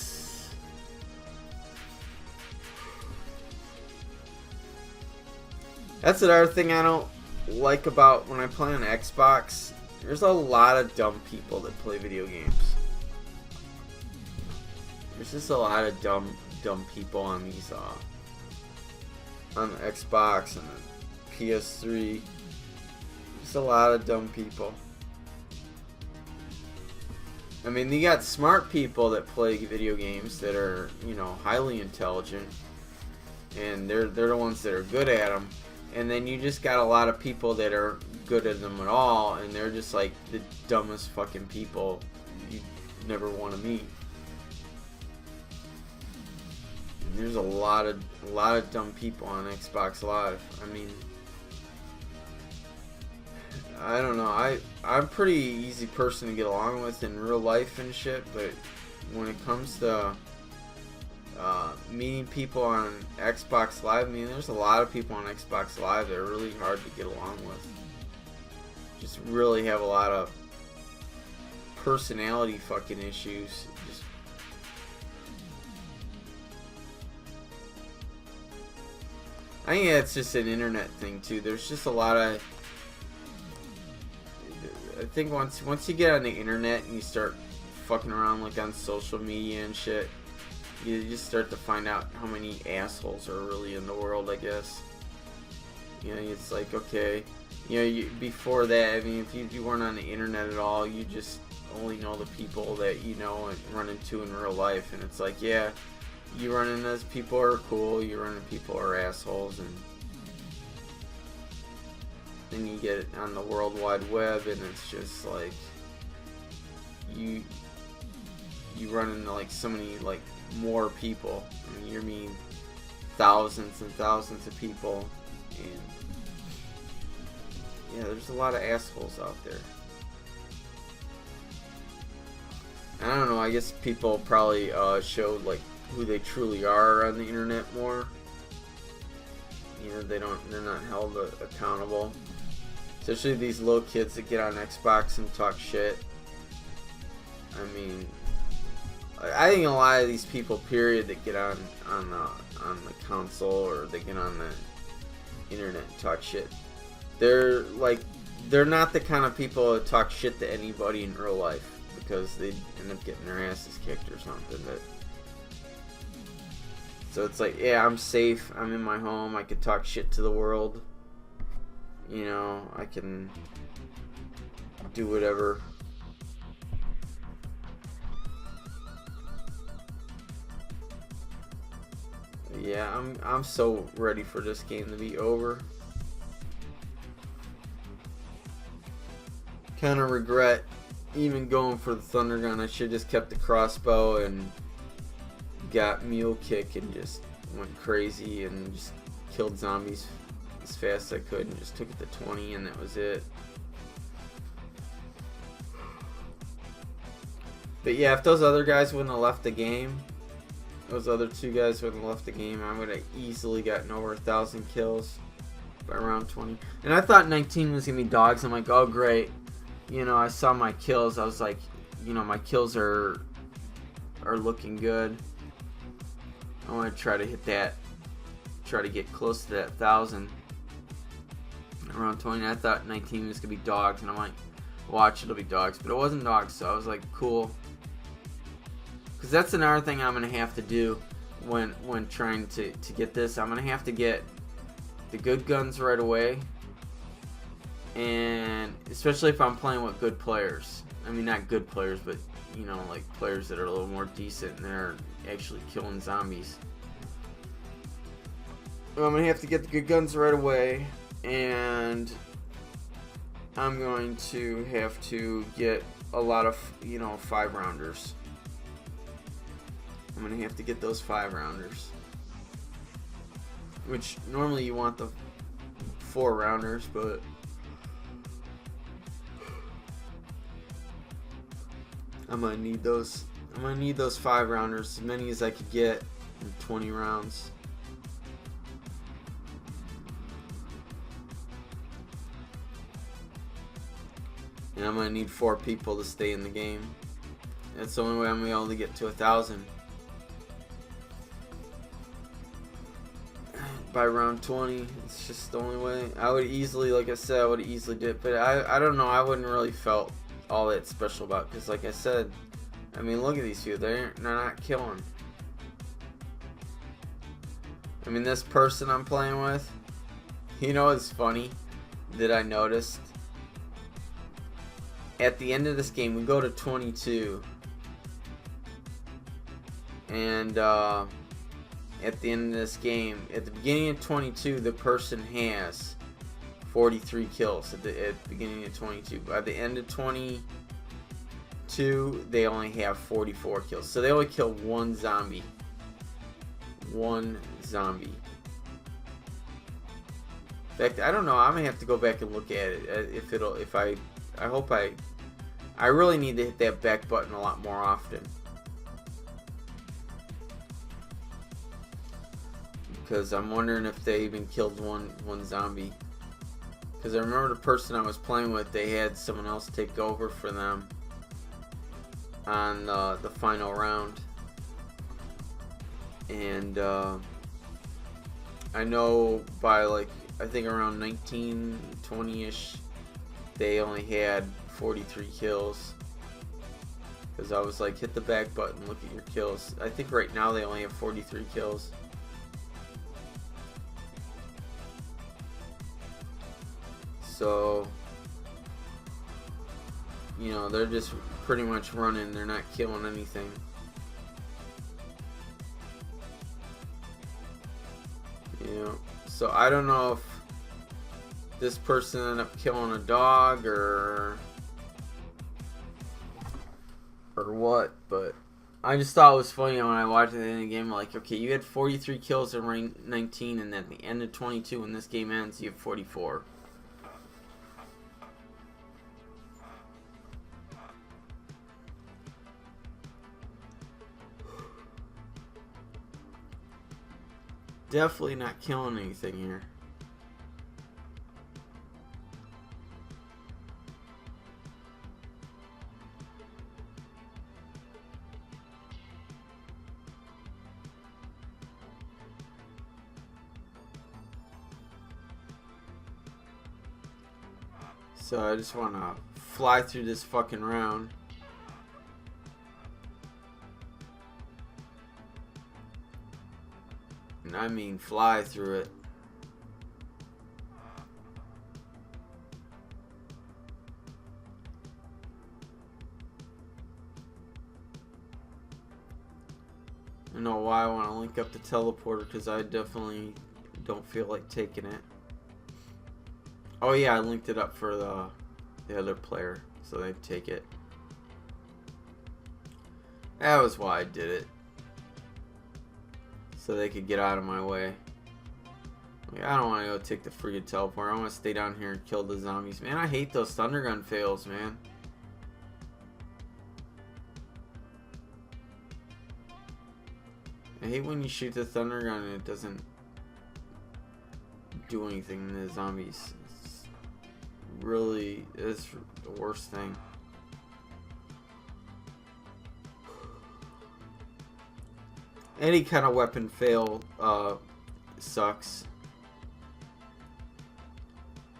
That's another thing I don't like about when I play on Xbox. There's a lot of dumb people that play video games. There's just a lot of dumb people on these on the Xbox and the PS3. Just a lot of dumb people. I mean, you got smart people that play video games that are, you know, highly intelligent, and they're the ones that are good at them. And then you just got a lot of people that are good at them at all, and they're just like the dumbest fucking people you never want to meet. And there's a lot of dumb people on Xbox Live. I mean, I don't know. I'm a pretty easy person to get along with in real life and shit, but when it comes to meeting people on Xbox Live, I mean, there's a lot of people on Xbox Live that are really hard to get along with. Just really have a lot of personality fucking issues. Just I think that's just an internet thing too. There's just a lot of, I think once you get on the internet and you start fucking around like on social media and shit, you just start to find out how many assholes are really in the world, I guess. You know, it's like, okay, you know, before that, I mean, if you weren't on the internet at all, you just only know the people that you know and run into in real life, and it's like, yeah, you run into those people are cool, you run into people who are assholes, and then you get it on the World Wide Web, and it's just like, you run into like so many like more people. I mean, you're meeting thousands and thousands of people, and yeah, there's a lot of assholes out there. I don't know, I guess people probably show like who they truly are on the internet more. You know, they're not held accountable. Especially these little kids that get on Xbox and talk shit. I mean, I think a lot of these people, period, that get on the console or they get on the internet and talk shit, they're not the kind of people that talk shit to anybody in real life, because they end up getting their asses kicked or something. So it's like, yeah, I'm safe, I'm in my home, I could talk shit to the world, you know, I can do whatever. Yeah, I'm so ready for this game to be over. Kind of regret even going for the thunder gun. I should have just kept the crossbow and got mule kick and just went crazy and just killed zombies as fast as I could and just took it to 20, and that was it. But yeah, if those other guys wouldn't have left the game, those other two guys wouldn't have left the game, I would have easily gotten over 1,000 kills by round 20. And I thought 19 was going to be dogs. I'm like, oh great. You know, I saw my kills. I was like, you know, my kills are looking good. I want to try to hit that, try to get close to that 1,000 around 20. I thought 19 was going to be dogs, and I'm like, watch, it'll be dogs. But it wasn't dogs, so I was like, cool. Because that's another thing I'm going to have to do when trying to get this. I'm going to have to get the good guns right away. And especially if I'm playing with good players. I mean, not good players, but, you know, like players that are a little more decent and they're actually killing zombies. Well, I'm going to have to get the good guns right away. And I'm going to have to get a lot of, you know, 5-rounders. I'm going to have to get those 5-rounders. Which normally you want the 4-rounders, but I'm going to need those. I'm going to need those 5-rounders, as many as I could get in 20 rounds. And I'm going to need 4 people to stay in the game. That's the only way I'm going to be able to get to 1,000. By round 20, it's just the only way. I would easily, like I said, I would easily do it. But I don't know, I wouldn't really felt all that special about it. Because like I said, I mean, look at these two. They're not killing. I mean, this person I'm playing with, you know what's funny that I noticed? At the end of this game, we go to 22. And, at the end of this game, at the beginning of 22, the person has 43 kills at the beginning of 22. By the end of 22, they only have 44 kills. So they only kill one zombie. One zombie. In fact, I don't know. I'm gonna have to go back and look at it. I hope I really need to hit that back button a lot more often. Because I'm wondering if they even killed one zombie. Because I remember the person I was playing with, they had someone else take over for them on the final round. And I know by like, I think around 19, 20-ish, they only had 43 kills. Because I was like, hit the back button, look at your kills. I think right now they only have 43 kills. So, you know, they're just pretty much running. They're not killing anything. You know, so I don't know if this person ended up killing a dog or what, but I just thought it was funny when I watched it in the game. Like, okay, you had 43 kills in rank 19, and at the end of 22, when this game ends, you have 44. Definitely not killing anything here. So I just want to fly through this fucking round. And I mean fly through it. I don't know why I want to link up the teleporter, because I definitely don't feel like taking it. Oh yeah, I linked it up for the other player, so they'd take it. That was why I did it. So they could get out of my way. Like, I don't want to go take the friggin' teleport. I want to stay down here and kill the zombies. Man, I hate those thunder gun fails, man. I hate when you shoot the thunder gun and it doesn't do anything to the zombies. It's really is the worst thing. Any kind of weapon fail sucks.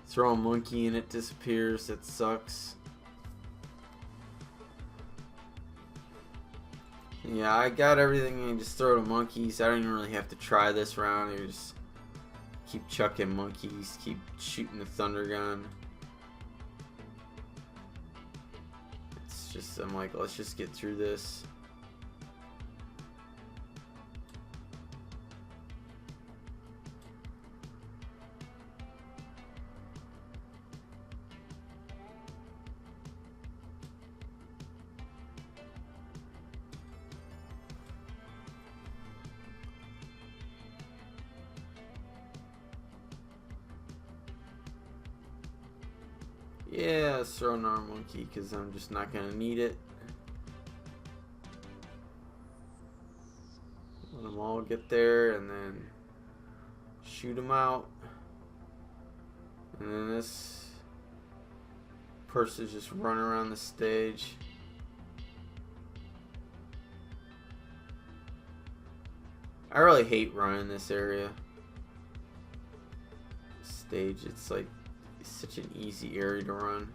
Throw a monkey and it disappears. It sucks. Yeah, I got everything and just throw to monkeys. I don't even really have to try this round. You just keep chucking monkeys, keep shooting the thunder gun. It's just, I'm like, let's just get through this. Yeah, let's throw another monkey because I'm just not going to need it. Let them all get there and then shoot them out. And then this person's just running around the stage. I really hate running this area. Stage, it's like such an easy area to run.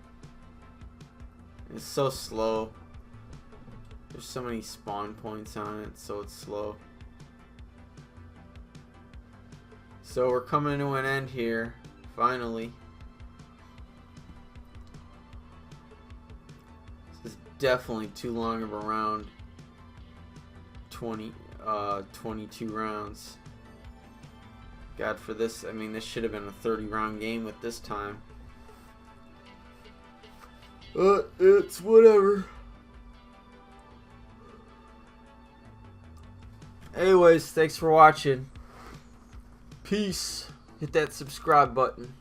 It's so slow. There's so many spawn points on it, so it's slow. So we're coming to an end here, finally. This is definitely too long of a round. 22 rounds. God, for this, I mean, this should have been a 30-round game with this time. It's whatever. Anyways, thanks for watching. Peace. Hit that subscribe button.